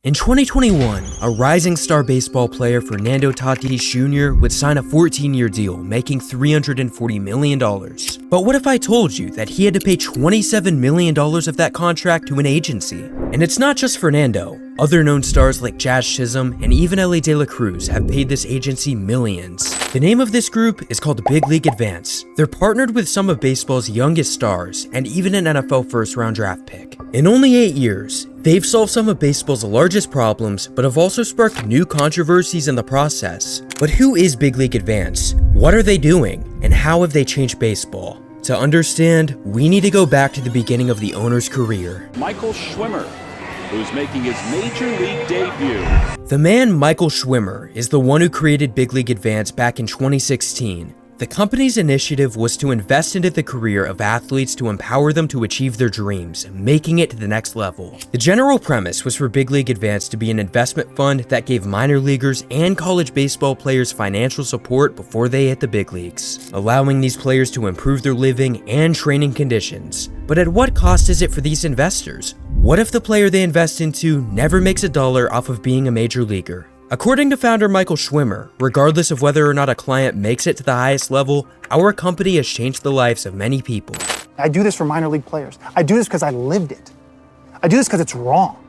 In 2021, a rising star baseball player Fernando Tatis Jr. would sign a 14-year deal, making $340 million. But what if I told you that he had to pay $27 million of that contract to an agency? And it's not just Fernando. Other known stars like Jazz Chisholm and even Cruz have paid this agency millions. The name of this group is called Big League Advance. They're partnered with some of baseball's youngest stars and even an NFL first-round draft pick. In only 8 years, they've solved some of baseball's largest problems, but have also sparked new controversies in the process. But who is Big League Advance? What are they doing? And how have they changed baseball? To understand, we need to go back to the beginning of the owner's career. Michael Schwimmer, who's making his major league debut. The man Michael Schwimmer is the one who created Big League Advance back in 2016. The company's initiative was to invest into the career of athletes to empower them to achieve their dreams, making it to the next level. The general premise was for Big League Advance to be an investment fund that gave minor leaguers and college baseball players financial support before they hit the big leagues, allowing these players to improve their living and training conditions. But at what cost is it for these investors? What if the player they invest into never makes a dollar off of being a major leaguer? According to founder Michael Schwimmer, regardless of whether or not a client makes it to the highest level, our company has changed the lives of many people. I do this for minor league players. I do this because I lived it. I do this because it's wrong.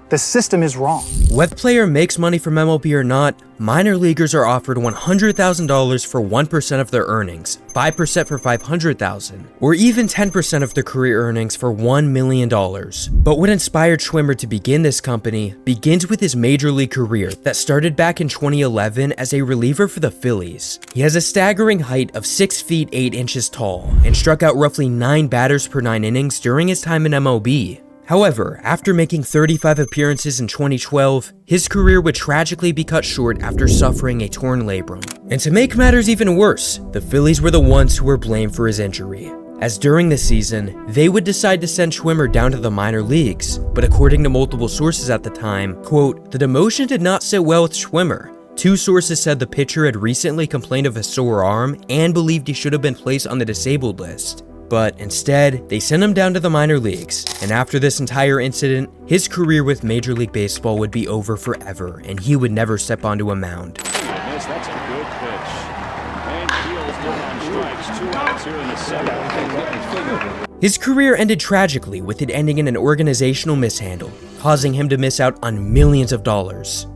The system is wrong. Whether the player makes money from MLB or not, minor leaguers are offered $100,000 for 1% of their earnings, 5% for $500,000, or even 10% of their career earnings for $1 million. But what inspired Schwimmer to begin this company begins with his major league career that started back in 2011 as a reliever for the Phillies. He has a staggering height of 6 feet 8 inches tall and struck out roughly 9 batters per 9 innings during his time in MLB. However, after making 35 appearances in 2012, his career would tragically be cut short after suffering a torn labrum. And to make matters even worse, the Phillies were the ones who were blamed for his injury, as during the season, they would decide to send Schwimmer down to the minor leagues. But according to multiple sources at the time, quote, the demotion did not sit well with Schwimmer. 2 sources said the pitcher had recently complained of a sore arm and believed he should have been placed on the disabled list. But instead, they sent him down to the minor leagues, and after this entire incident, his career with Major League Baseball would be over forever, and he would never step onto a mound. That's a good pitch. And Fields down on strikes. 2 outs here in the 7th. His career ended tragically, with it ending in an organizational mishandle, causing him to miss out on millions of dollars.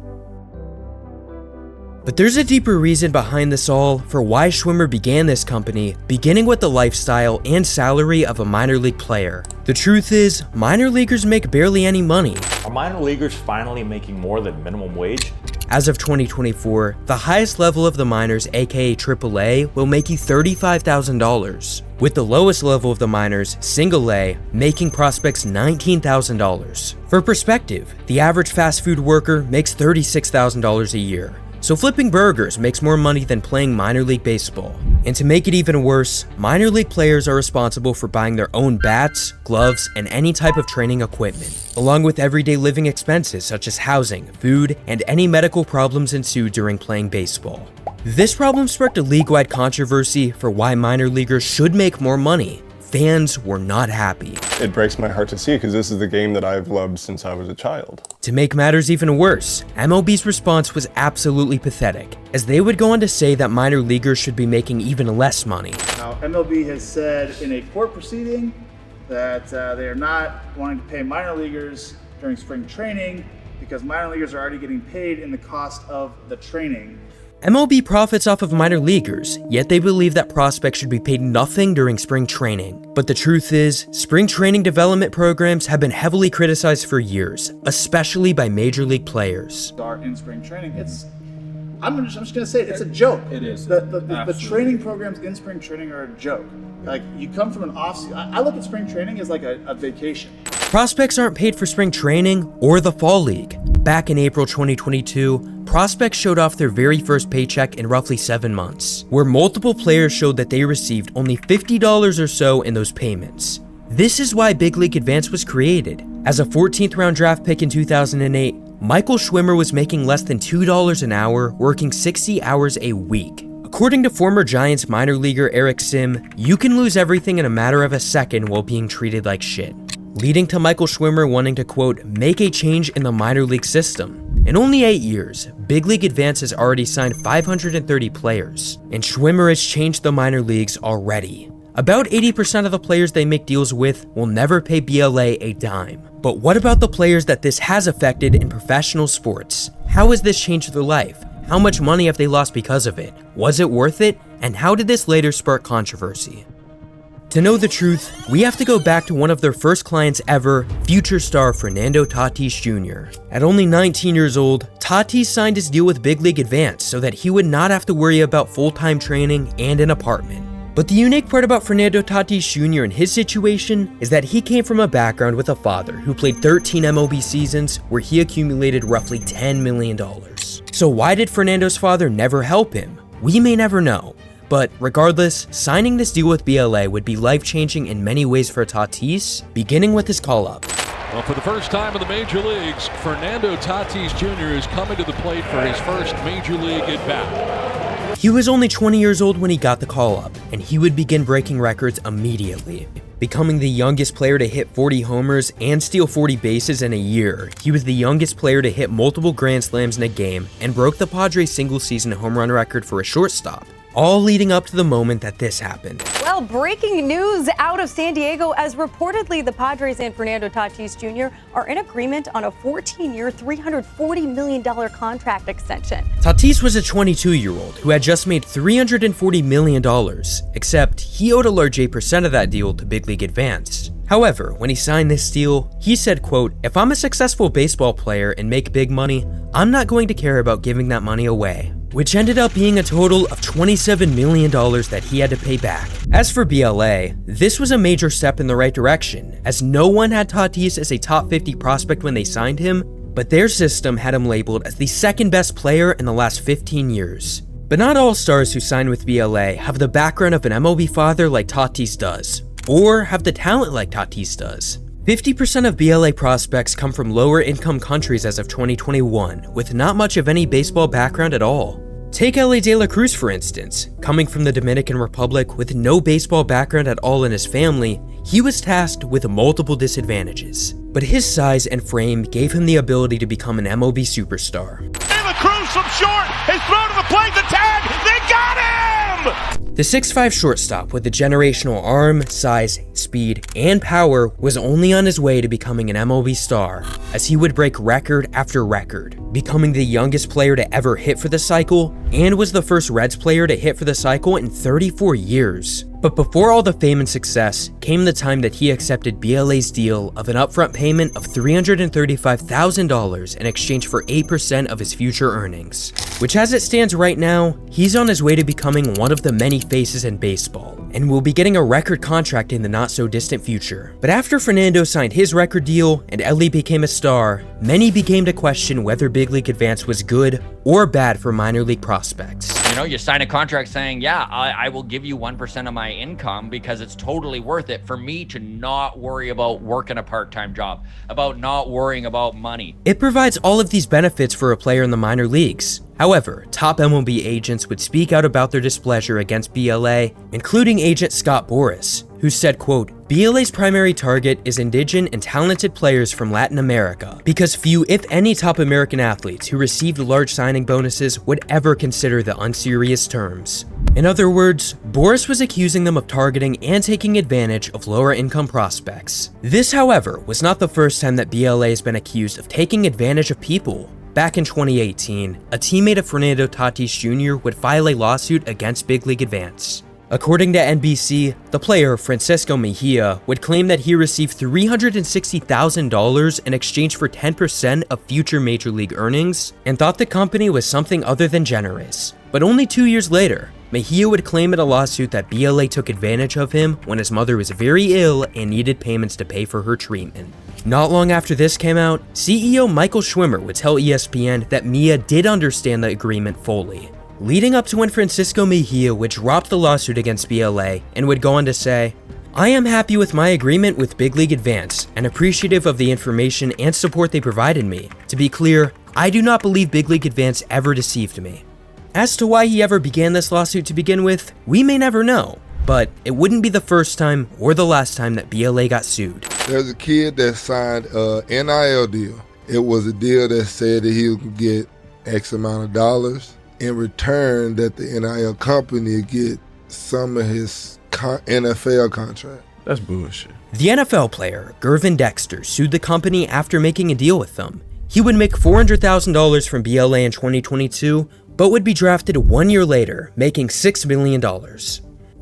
But there's a deeper reason behind this all for why Schwimmer began this company, beginning with the lifestyle and salary of a minor league player. The truth is, minor leaguers make barely any money. Are minor leaguers finally making more than minimum wage? As of 2024, the highest level of the minors, aka AAA, will make you $35,000, with the lowest level of the minors, Single A, making prospects $19,000. For perspective, the average fast food worker makes $36,000 a year. So flipping burgers makes more money than playing minor league baseball. And to make it even worse, minor league players are responsible for buying their own bats, gloves, and any type of training equipment, along with everyday living expenses such as housing, food, and any medical problems ensued during playing baseball. This problem sparked a league-wide controversy for why minor leaguers should make more money. Fans were not happy. It breaks my heart to see because this is the game that I've loved since I was a child. To make matters even worse, MLB's response was absolutely pathetic, as they would go on to say that minor leaguers should be making even less money. Now, MLB has said in a court proceeding that they are not wanting to pay minor leaguers during spring training because minor leaguers are already getting paid in the cost of the training. MLB profits off of minor leaguers, yet they believe that prospects should be paid nothing during spring training. But the truth is, spring training development programs have been heavily criticized for years, especially by major league players. In spring training, I'm just gonna say it's a joke. It is. The training programs in spring training are a joke. Like, you come from an off-season. I look at spring training as like a vacation. Prospects aren't paid for spring training or the fall league. Back in April 2022, prospects showed off their very first paycheck in roughly 7 months, where multiple players showed that they received only $50 or so in those payments. This is why Big League Advance was created. As a 14th round draft pick in 2008, Michael Schwimmer was making less than $2 an hour, working 60 hours a week. According to former Giants minor leaguer Eric Sim, you can lose everything in a matter of a second while being treated like shit. leading to Michael Schwimmer wanting to, quote, make a change in the minor league system. In only 8 years, Big League Advance has already signed 530 players, and Schwimmer has changed the minor leagues already. About 80% of the players they make deals with will never pay BLA a dime. But what about the players that this has affected in professional sports? How has this changed their life? How much money have they lost because of it? Was it worth it? And how did this later spark controversy? To know the truth, we have to go back to one of their first clients ever, future star Fernando Tatis Jr. At only 19 years old, Tatis signed his deal with Big League Advance so that he would not have to worry about full-time training and an apartment. But the unique part about Fernando Tatis Jr. and his situation is that he came from a background with a father who played 13 MLB seasons where he accumulated roughly $10 million. So why did Fernando's father never help him? We may never know. But regardless, signing this deal with BLA would be life-changing in many ways for Tatis, beginning with his call-up. Well, for the first time in the major leagues, Fernando Tatis Jr. is coming to the plate for his first major league at-bat. He was only 20 years old when he got the call-up, and he would begin breaking records immediately. Becoming the youngest player to hit 40 homers and steal 40 bases in a year, he was the youngest player to hit multiple grand slams in a game and broke the Padres' single-season home run record for a shortstop. All leading up to the moment that this happened. Well, breaking news out of San Diego as reportedly the Padres and Fernando Tatis Jr. are in agreement on a 14-year, $340 million contract extension. Tatis was a 22-year-old who had just made $340 million, except he owed a large 8% of that deal to Big League Advance. However, when he signed this deal, he said, quote, if I'm a successful baseball player and make big money, I'm not going to care about giving that money away. Which ended up being a total of $27 million that he had to pay back. As for BLA, this was a major step in the right direction, as no one had Tatis as a top 50 prospect when they signed him, but their system had him labeled as the second best player in the last 15 years. But not all stars who sign with BLA have the background of an MLB father like Tatis does, or have the talent like Tatis does. 50% of BLA prospects come from lower income countries as of 2021, with not much of any baseball background at all. Take LA De La Cruz for instance. Coming from the Dominican Republic with no baseball background at all in his family, he was tasked with multiple disadvantages. But his size and frame gave him the ability to become an MLB superstar. And the Cruz from short is thrown to the plate, the tag, they got him! The 6'5" shortstop with a generational arm, size, speed, and power was only on his way to becoming an MLB star, as he would break record after record, becoming the youngest player to ever hit for the cycle, and was the first Reds player to hit for the cycle in 34 years. But before all the fame and success came the time that he accepted BLA's deal of an upfront payment of $335,000 in exchange for 8% of his future earnings. Which as it stands right now, he's on his way to becoming one of the many faces in baseball, and will be getting a record contract in the not so distant future. But after Fernando signed his record deal and Ellie became a star, many began to question whether Big League Advance was good or bad for minor league prospects. You know, you sign a contract saying, yeah, I will give you 1% of my income because it's totally worth it for me to not worry about working a part-time job, about not worrying about money. It provides all of these benefits for a player in the minor leagues. However, top MLB agents would speak out about their displeasure against BLA, including agent Scott Boras, who said, quote, BLA's primary target is indigent and talented players from Latin America, because few, if any, top American athletes who received large signing bonuses would ever consider the unserious terms. In other words, Boras was accusing them of targeting and taking advantage of lower income prospects. This, however, was not the first time that BLA has been accused of taking advantage of people. Back in 2018, a teammate of Fernando Tatis Jr. would file a lawsuit against Big League Advance. According to NBC, the player, Francisco Mejia, would claim that he received $360,000 in exchange for 10% of future major league earnings, and thought the company was something other than generous. But only 2 years later, Mejia would claim in a lawsuit that BLA took advantage of him when his mother was very ill and needed payments to pay for her treatment. Not long after this came out, CEO Michael Schwimmer would tell ESPN that Mejia did understand the agreement fully, leading up to when Francisco Mejia would drop the lawsuit against BLA and would go on to say, I am happy with my agreement with Big League Advance and appreciative of the information and support they provided me. To be clear, I do not believe Big League Advance ever deceived me. As to why he ever began this lawsuit to begin with, we may never know, but it wouldn't be the first time or the last time that BLA got sued. There's a kid that signed a NIL deal. It was a deal that said that he would get X amount of dollars in return that the NIL company would get some of his NFL contract. That's bullshit. The NFL player, Gervin Dexter, sued the company after making a deal with them. He would make $400,000 from BLA in 2022, but would be drafted 1 year later, making $6 million.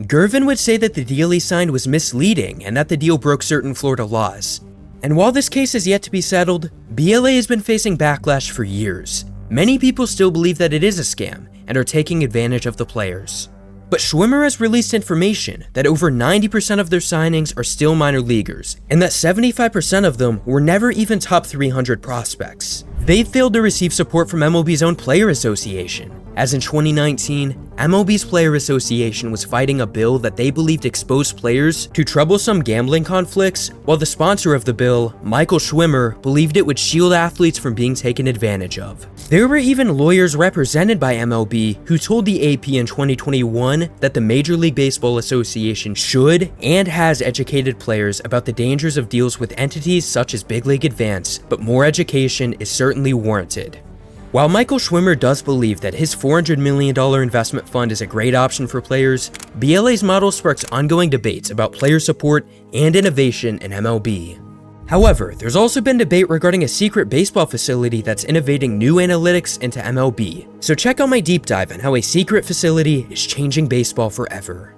Gervin would say that the deal he signed was misleading and that the deal broke certain Florida laws. And while this case is yet to be settled, BLA has been facing backlash for years. Many people still believe that it is a scam and are taking advantage of the players. But Schwimmer has released information that over 90% of their signings are still minor leaguers, and that 75% of them were never even top 300 prospects. They've failed to receive support from MLB's own player association, as in 2019, MLB's Player Association was fighting a bill that they believed exposed players to troublesome gambling conflicts, while the sponsor of the bill, Michael Schwimmer, believed it would shield athletes from being taken advantage of. There were even lawyers represented by MLB who told the AP in 2021 that the Major League Baseball Association should and has educated players about the dangers of deals with entities such as Big League Advance, but more education is certainly warranted. While Michael Schwimmer does believe that his $400 million investment fund is a great option for players, BLA's model sparks ongoing debates about player support and innovation in MLB. However, there's also been debate regarding a secret baseball facility that's innovating new analytics into MLB. So check out my deep dive on how a secret facility is changing baseball forever.